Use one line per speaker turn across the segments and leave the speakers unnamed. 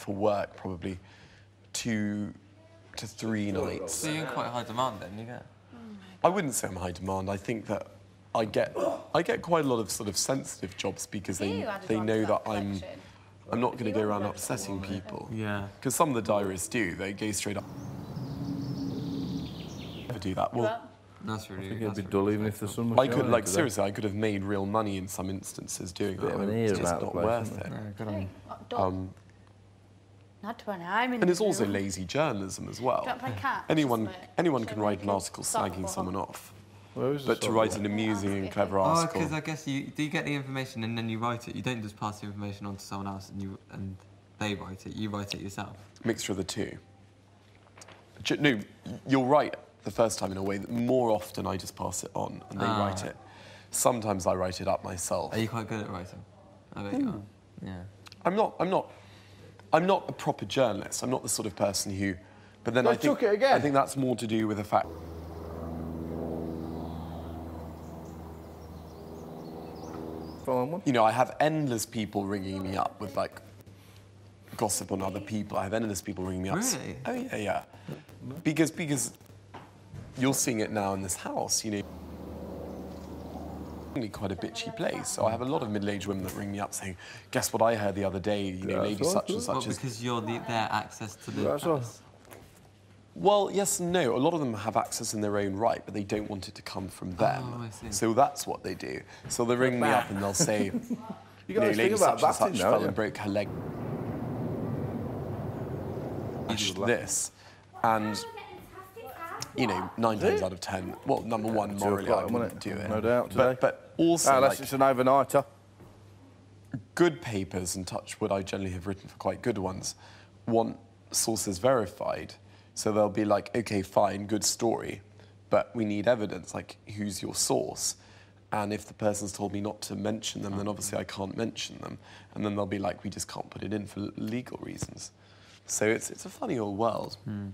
for work probably 2 to 3 nights.
So you're in quite high demand then, you get?
I wouldn't say I'm high demand. I think that I get quite a lot of sort of sensitive jobs because they know that I'm not going to go around upsetting people.
Yeah.
Because some of the diarists do. They go straight up. Never do that. Well,
that's really.
I think it'd be dull even if the sun was shining.
like seriously, I could have made real money in some instances doing that. It's just not worth it. And it's also lazy journalism as well. Anyone can write an article slagging someone off. But to write an amusing and clever article...
Oh, because I guess do you get the information and then you write it? You don't just pass the information on to someone else and they write it. You write it yourself.
Mixture of the two. No, you're right the first time in a way that more often I just pass it on and they write it. Sometimes I write it up myself.
Are you quite good at writing? I bet you are. Yeah.
I'm not a proper journalist. I'm not the sort of person who... But then I think that's more to do with the fact... You know, I have endless people ringing me up with, like, gossip on other people. I have endless people ringing me up.
Really?
Oh, yeah, yeah. Because you're seeing it now in this house, you know. It's quite a bitchy place, so I have a lot of middle-aged women that ring me up saying, guess what I heard the other day, you know, lady such and such.
Well, because you're their access to the press.
Well, yes and no. A lot of them have access in their own right, but they don't want it to come from them.
Oh, I see.
So that's what they do. So they ring me up and they'll say,
you know, lady
such and such fell
and
broke her leg. This, and you know, 9 times out of 10, well, number one, morally, I wouldn't do it.
No doubt today.
But also,
unless it's an overnighter.
Good papers, and touch wood, I generally have written for quite good ones, want sources verified. So they'll be like, OK, fine, good story, but we need evidence, like, who's your source? And if the person's told me not to mention them, then obviously I can't mention them. And then they'll be like, we just can't put it in for legal reasons. So it's a funny old world.
Do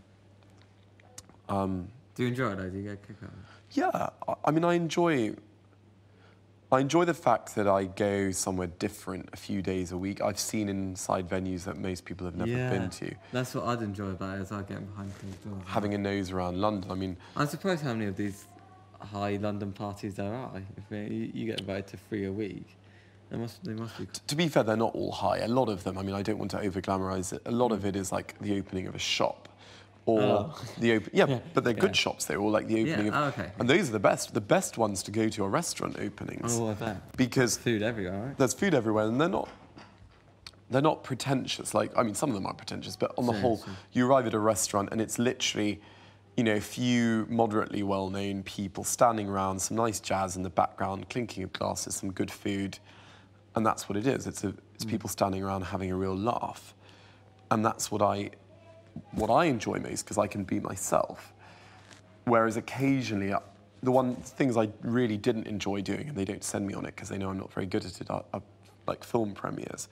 you enjoy it, though? Do you get a kick out of it?
Yeah, I mean, I enjoy the fact that I go somewhere different a few days a week. I've seen inside venues that most people have never been to.
That's what I'd enjoy about it, as I get behind closed doors.
Having a nose around London, I mean...
I'm surprised how many of these high London parties there are. If you get invited to 3 a week, they must be...
To be fair, they're not all high. A lot of them, I mean, I don't want to over-glamorise it. A lot of it is like the opening of a shop. Or but they're good shops though, or like the opening of...
okay.
And those are the best. The best ones to go to are restaurant openings.
Oh, I bet.
Because...
Food everywhere, right?
There's food everywhere, and they're not pretentious. Like, I mean, some of them are pretentious, but on the whole, you arrive at a restaurant and it's literally, you know, a few moderately well-known people standing around, some nice jazz in the background, clinking of glasses, some good food, and that's what it is. It's people standing around having a real laugh, and that's what I enjoy most, because I can be myself. Whereas occasionally, the things I really didn't enjoy doing, and they don't send me on it because they know I'm not very good at it, are like film premieres.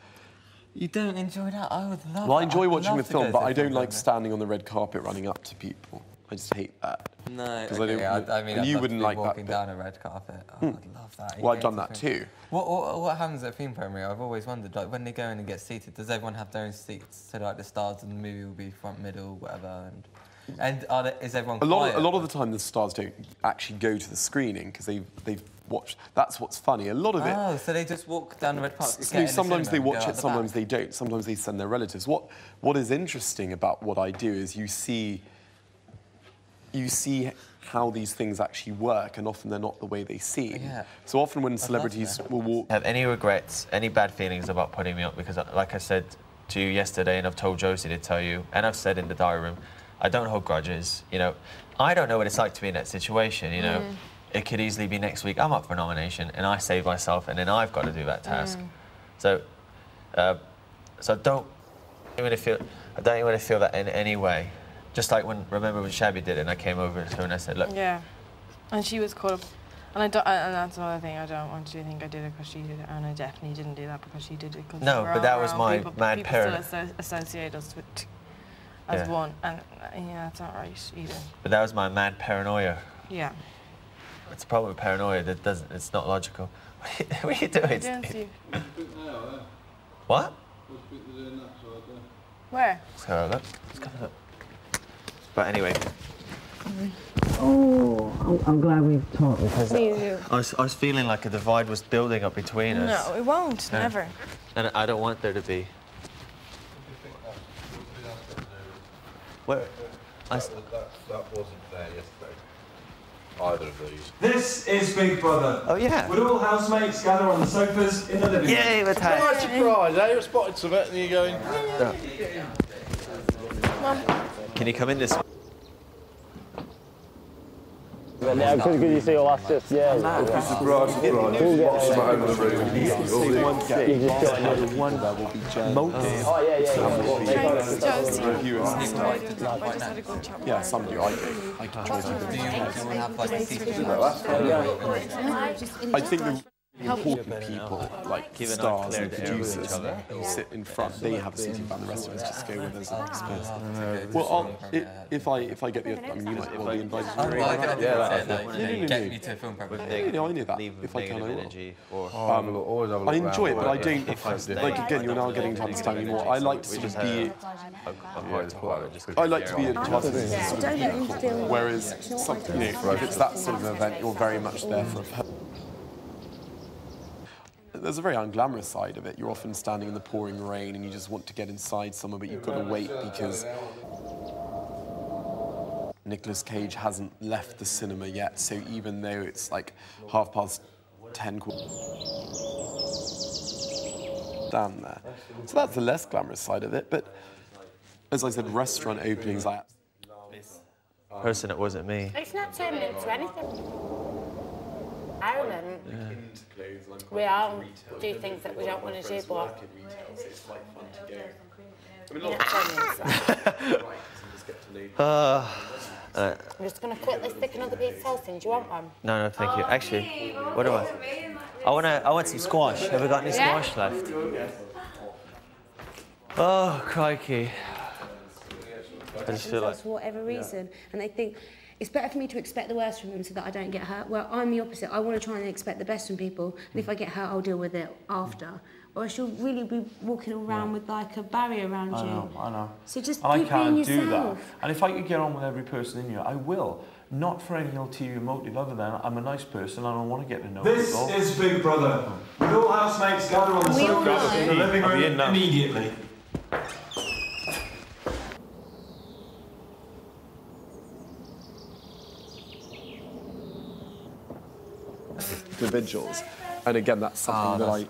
You don't enjoy that? I would love
Well, I enjoy watching the film, but I don't like standing on the red carpet running up to people. I just hate that.
No,
I mean, you wouldn't like
walking down a red carpet. Oh, I'd love that.
Well, I've done that too.
What happens at a film premiere? I've always wondered, like, when they go in and get seated, does everyone have their own seats? So, like, the stars of the movie will be front, middle, whatever, and is everyone quiet?
A lot of the time, the stars don't actually go to the screening because they've watched. That's what's funny. A lot of it.
Oh, so they just walk down the red carpet.
Sometimes they watch it. Sometimes they don't. Sometimes they send their relatives. What is interesting about what I do is you see how these things actually work, and often they're not the way they seem.
Yeah.
So often when celebrities will walk...
Have any regrets, any bad feelings about putting me up? Because like I said to you yesterday, and I've told Josie to tell you, and I've said in the diary room, I don't hold grudges, you know. I don't know what it's like to be in that situation, you know. It could easily be next week I'm up for a nomination and I save myself and then I've got to do that task. So I don't even feel that in any way. Just like remember when Shabby did it and I came over to her and I said, look.
Yeah, and she was caught up. And that's another thing, I don't want you to think I did it because she did it, and I definitely didn't do that because she did it.
No, but that was my mad paranoia.
People still associate us as one, and yeah, that's not right either.
But that was my mad paranoia.
Yeah.
It's a problem with paranoia that it's not logical. What are you doing?
Steve?
What?
Where?
Let's go look. Let's go look. But anyway.
Oh, I'm glad we've talked because
I was feeling like a divide was building up between us.
No, it won't.
Yeah.
Never.
And I don't want there to be. Where?
That wasn't there yesterday. Either of these.
This is Big Brother.
Oh, yeah.
Would all housemates gather on the sofas in the living room?
Yay, we're tired.
Nice surprise, eh? You spotted something and you're going...
Can you come in this way?
yeah, because you see all that stuff, yeah.
Surprise, surprise. What's something over the room?
You just got another
one that will be Josie.
Oh, yeah.
Josie.
Reviewers.
I just had a good chat.
Yeah, some do. I can try to.
Do you have like a seated
I think the important people, like
Given our
stars
clear
and
to with each
producers
other.
who sit in front, they have a seating plan. The rest of us just go with us and space. Well, if I get the, I mean, you might well be invited to
Well, I could
No.
get me to a film prep.
Yeah, I knew that.
Leave with
If I can, I
negative
will.
energy or
Always have a look
I enjoy it,
round,
but I
yeah.
don't.
If I stay-
Like again, you're now getting to understand me more. I like to sort of be. I like to be a part of this sort of people. Whereas, you know, if it's that sort of event, you're very much there for a purpose. There's a very unglamorous side of it. You're often standing in the pouring rain and you just want to get inside somewhere, but you've got to wait because Nicolas Cage hasn't left the cinema yet. So even though it's like 10:30, down there. So that's the less glamorous side of it. But as I said, restaurant openings,
person, it wasn't me.
It's not turning into anything. Ireland, we all do things that we don't want to do, but you're not turning into that. I'm just going to cut this thick another piece of toast in. Do you want one?
No, thank you. Actually, what do I want some squash. Have we got any squash left? Oh, crikey. I just feel like...
For whatever reason, and they think it's better for me to expect the worst from them so that I don't get hurt. Well, I'm the opposite. I want to try and expect the best from people, and if I get hurt, I'll deal with it after. Or else you'll really be walking around with like a barrier around you.
I know.
So just
and I
keep being
can't do that.
yourself.
And if I could get on with every person in here, I will. Not for any ulterior motive other than I'm a nice person and I don't want to get to know people. This is Big Brother. Would all housemates gather on the sofas in the living room immediately?
individuals. And again, that's something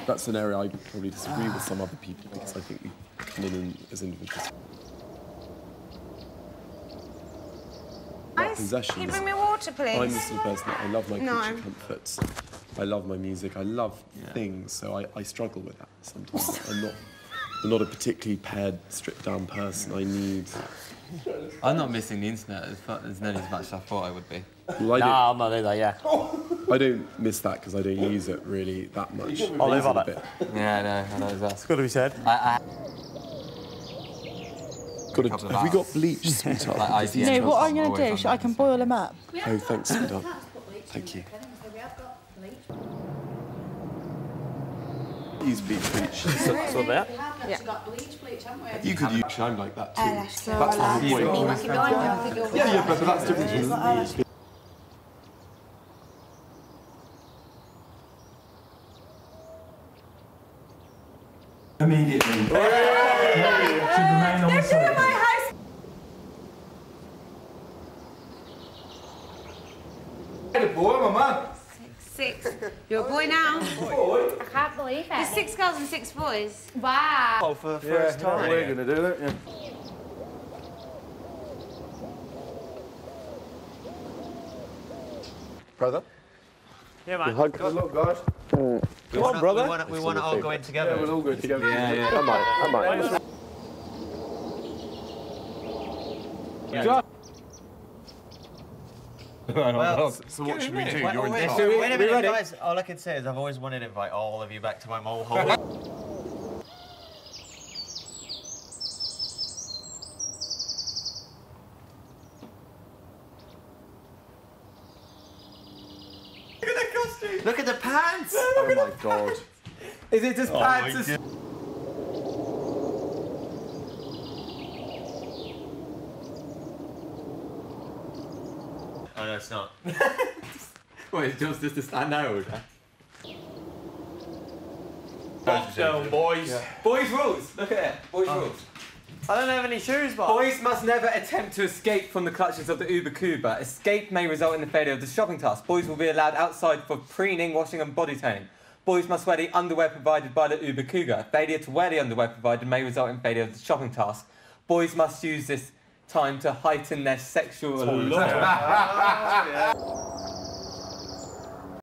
that's an area I probably disagree with some other people because I think we come in as individuals. Possessions.
Can you bring me water, please?
I'm the sort of person that I love my creature comforts. I love my music. I love things. So I struggle with that sometimes. I'm not a particularly paired, stripped-down person.
I'm not missing the internet as nearly as much as I thought I would be.
Well,
I'm not either, yeah.
I don't miss that because I don't use it really that much.
I'll live on it.
Yeah, I know as well.
It's got to be said.
Have we got bleach, sweetheart?
No, what I'm going to do, I can boil them up.
Oh, thanks, sweetheart. Thank you. Use bleach.
So there.
You could use. I'm like that too. That's the whole point. Yeah, but that's different from bleach.
Immediately. Should remain on the sofa.
Boy, my man.
6. You're a boy now.
Boy.
I can't believe it. There's 6 girls and 6 boys. Wow.
Oh, for the first time.
We're going to do that, yeah.
Brother?
Yeah, man.
Good luck, guys.
Come on, brother. We want to all go in together.
Yeah, we'll all go together.
I might.
Well,
So what should we do?
wait,
You're in
wait,
charge.
wait a minute, guys. All I can say is I've always wanted to invite all of you back to my mole hole. Look at the pants!
Oh my god.
Is it just pants?
Oh, no, it's not.
Well, it's just a stand out.
Box down, boys.
Yeah. Boys' rules. Look at it. Boys' rules.
I don't have any shoes, but...
Boys must never attempt to escape from the clutches of the Uber Cougar. Escape may result in the failure of the shopping task. Boys will be allowed outside for preening, washing and body tanning. Boys must wear the underwear provided by the Uber Cougar. Failure to wear the underwear provided may result in failure of the shopping task. Boys must use this time to heighten their sexual...